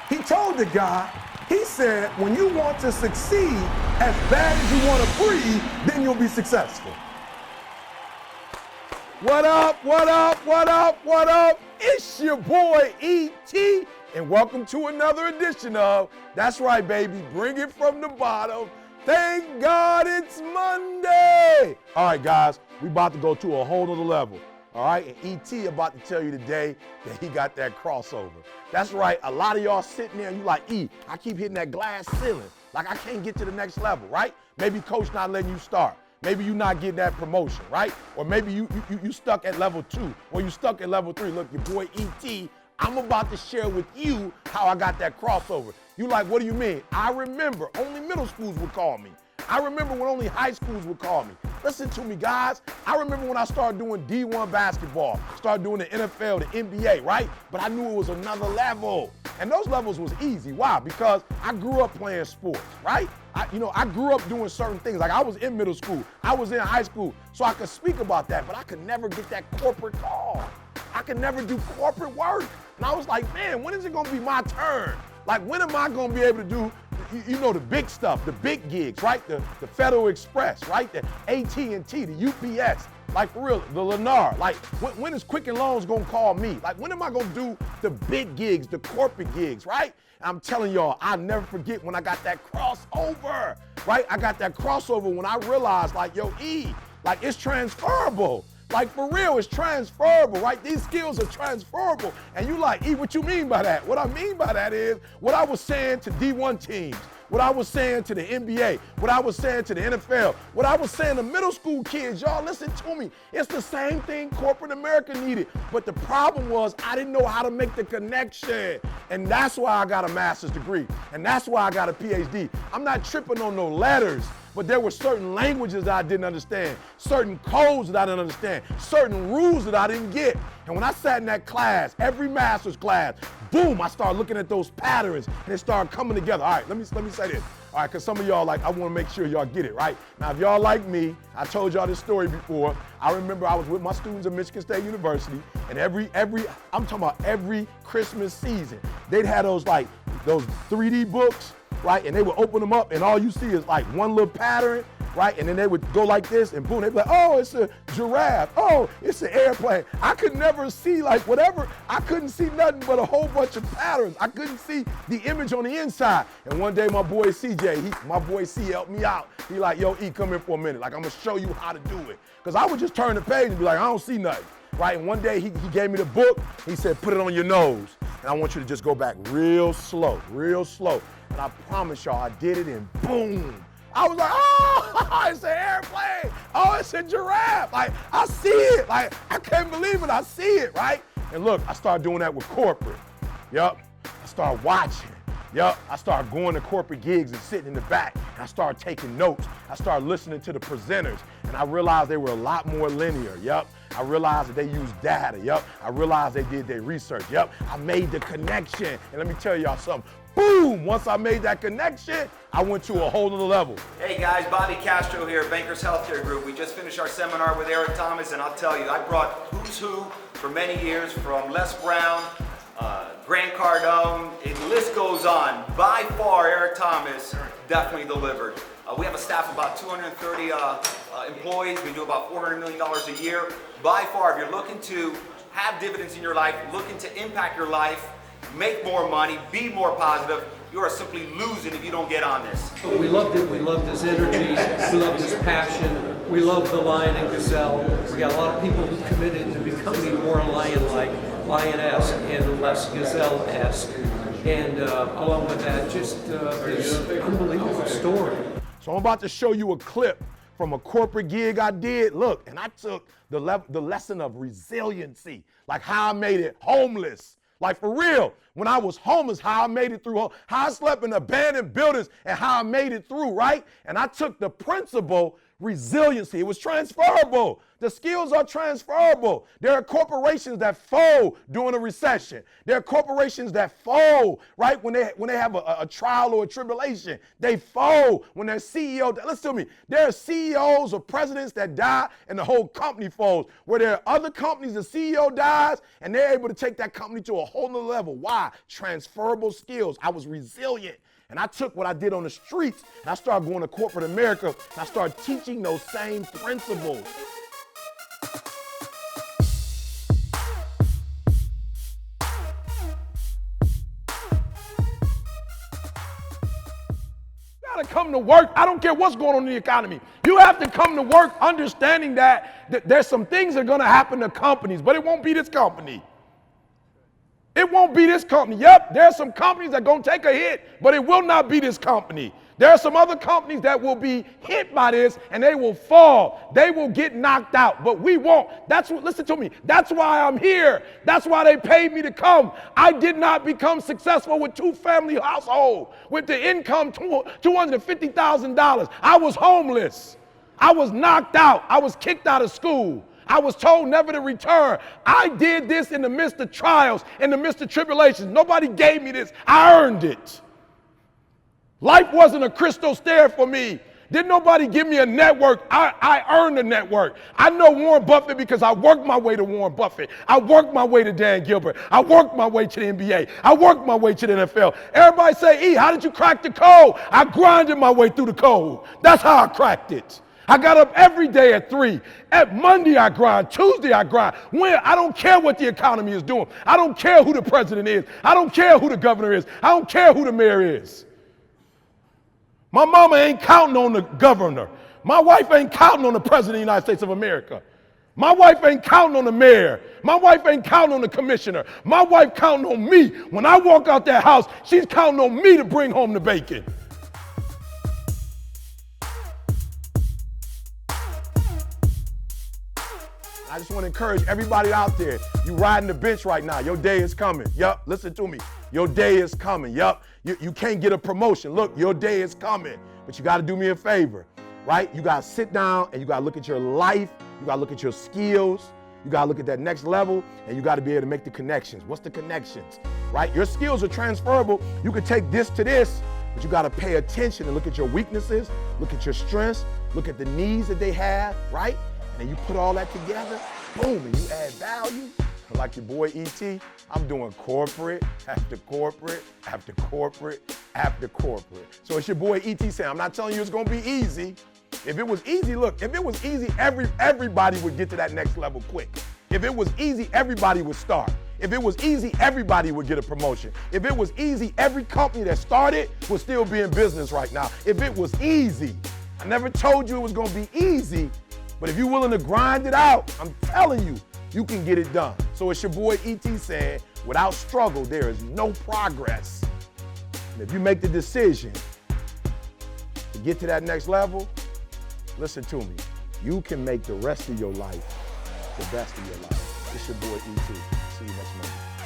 He told the guy, he said, when you want to succeed as bad as you want to breathe, then you'll be successful. What up, what up, what up, what up? It's your boy, E.T., and welcome to another edition of, that's right, baby, bring it from the bottom. Thank God it's Monday. All right, guys, we about to go to a whole nother level. All right, and E.T. about to tell you today that he got that crossover. That's right, a lot of y'all sitting there and you like, I keep hitting that glass ceiling. Like I can't get to the next level, right? Maybe coach not letting you start. Maybe you not getting that promotion, right? Or maybe you stuck at level 2 or you stuck at level 3. Look, your boy E.T., I'm about to share with you how I got that crossover. You like, what do you mean? I remember only middle schools would call me. I remember when only high schools would call me. Listen to me, guys. I remember when I started doing D1 basketball, started doing the NFL, the NBA, right? But I knew it was another level. And those levels was easy. Why? Because I grew up playing sports, right? I grew up doing certain things. Like I was in middle school, I was in high school, so I could speak about that, but I could never get that corporate call. I could never do corporate work. And I was like, man, when is it gonna be my turn? Like, when am I gonna be able to do, the big stuff, the big gigs, right? The Federal Express, right? The AT&T, the UPS, like for real, the Lennar. Like, when is Quicken Loans gonna call me? Like, when am I gonna do the big gigs, the corporate gigs, right? I'm telling y'all, I'll never forget when I got that crossover, right? I got that crossover when I realized, like, yo, like, it's transferable. Like, for real, it's transferable, right? These skills are transferable. And you like, what you mean by that? What I mean by that is what I was saying to D1 teams, what I was saying to the NBA, what I was saying to the NFL, what I was saying to middle school kids. Y'all listen to me. It's the same thing corporate America needed. But the problem was I didn't know how to make the connection. And that's why I got a master's degree. And that's why I got a PhD. I'm not tripping on no letters. But there were certain languages that I didn't understand, certain codes that I didn't understand, certain rules that I didn't get. And when I sat in that class, every master's class, boom, I started looking at those patterns and it started coming together. All right, let me say this. All right, because some of y'all like, I want to make sure y'all get it, right? Now, if y'all like me, I told y'all this story before. I remember I was with my students at Michigan State University, and I'm talking about every Christmas season, they'd have those 3D books, right? And they would open them up and all you see is like one little pattern, right? And then they would go like this and boom, they'd be like, oh, it's a giraffe. Oh, it's an airplane. I could never see like whatever. I couldn't see nothing but a whole bunch of patterns. I couldn't see the image on the inside. And one day my boy CJ, my boy C helped me out. He like, yo, E, come here for a minute. Like, I'm gonna show you how to do it. Cause I would just turn the page and be like, I don't see nothing. Right, and one day he gave me the book. He said, put it on your nose. And I want you to just go back real slow, real slow. And I promise y'all, I did it and boom. I was like, oh, it's an airplane. Oh, it's a giraffe. Like, I see it. Like, I can't believe it. I see it, right? And look, I started doing that with corporate. Yup. I started watching. Yup. I started going to corporate gigs and sitting in the back. And I started taking notes. I started listening to the presenters. And I realized they were a lot more linear. Yup. I realized that they used data. Yup. I realized they did their research. Yup. I made the connection. And let me tell y'all something. Boom! Once I made that connection, I went to a whole other level. Hey guys, Bobby Castro here, Bankers Healthcare Group. We just finished our seminar with Eric Thomas, and I'll tell you, I brought who's who for many years, from Les Brown, Grant Cardone, the list goes on. By far, Eric Thomas definitely delivered. We have a staff of about 230 employees. We do about $400 million a year. By far, if you're looking to have dividends in your life, looking to impact your life, make more money, be more positive, you are simply losing if you don't get on this. We loved it. We loved his energy. We loved his passion. We loved the lion and gazelle. We got a lot of people who committed to becoming more lion-like, lion-esque, and less gazelle-esque. And along with that, just his unbelievable story. So I'm about to show you a clip from a corporate gig I did. Look, and I took the lesson of resiliency, like how I made it homeless. Like for real, when I was homeless, how I made it through, how I slept in abandoned buildings and how I made it through, right? And I took the principle, resiliency, it was transferable. The skills are transferable. There are corporations that fold during a recession. There are corporations that fold, right, when they have a trial or a tribulation. They fold when their CEO, listen to me, there are CEOs or presidents that die and the whole company folds. Where there are other companies, the CEO dies and they're able to take that company to a whole nother level. Why? Transferable skills. I was resilient. And I took what I did on the streets and I started going to corporate America and I started teaching those same principles. You gotta come to work. I don't care what's going on in the economy. You have to come to work understanding that there's some things that are gonna happen to companies, but it won't be this company. It won't be this company. Yep, there are some companies that are going to take a hit, but it will not be this company. There are some other companies that will be hit by this and they will fall. They will get knocked out, but we won't. Listen to me. That's why I'm here. That's why they paid me to come. I did not become successful with two-family household with the income $250,000. I was homeless. I was knocked out. I was kicked out of school. I was told never to return. I did this in the midst of trials, in the midst of tribulations. Nobody gave me this. I earned it. Life wasn't a crystal stair for me. Didn't nobody give me a network. I earned a network. I know Warren Buffett because I worked my way to Warren Buffett. I worked my way to Dan Gilbert. I worked my way to the NBA. I worked my way to the NFL. Everybody say, E, how did you crack the code? I grinded my way through the code. That's how I cracked it. I got up every day at 3. At Monday I grind, Tuesday I grind. I don't care what the economy is doing. I don't care who the president is. I don't care who the governor is. I don't care who the mayor is. My mama ain't counting on the governor. My wife ain't counting on the president of the United States of America. My wife ain't counting on the mayor. My wife ain't counting on the commissioner. My wife counting on me. When I walk out that house, she's counting on me to bring home the bacon. I just want to encourage everybody out there. You riding the bench right now. Your day is coming. Yup, listen to me. Your day is coming. Yup, you can't get a promotion. Look, your day is coming. But you got to do me a favor, right? You got to sit down and you got to look at your life. You got to look at your skills. You got to look at that next level and you got to be able to make the connections. What's the connections, right? Your skills are transferable. You can take this to this, but you got to pay attention and look at your weaknesses, look at your strengths, look at the needs that they have, right? And you put all that together, boom, and you add value. Like your boy E.T., I'm doing corporate after corporate after corporate after corporate. So it's your boy E.T. saying, I'm not telling you it's gonna be easy. If it was easy, look, if it was easy, everybody would get to that next level quick. If it was easy, everybody would start. If it was easy, everybody would get a promotion. If it was easy, every company that started would still be in business right now. If it was easy, I never told you it was gonna be easy, but if you're willing to grind it out, I'm telling you, you can get it done. So it's your boy E.T. saying, without struggle, there is no progress. And if you make the decision to get to that next level, listen to me, you can make the rest of your life the best of your life. It's your boy E.T. See you next month.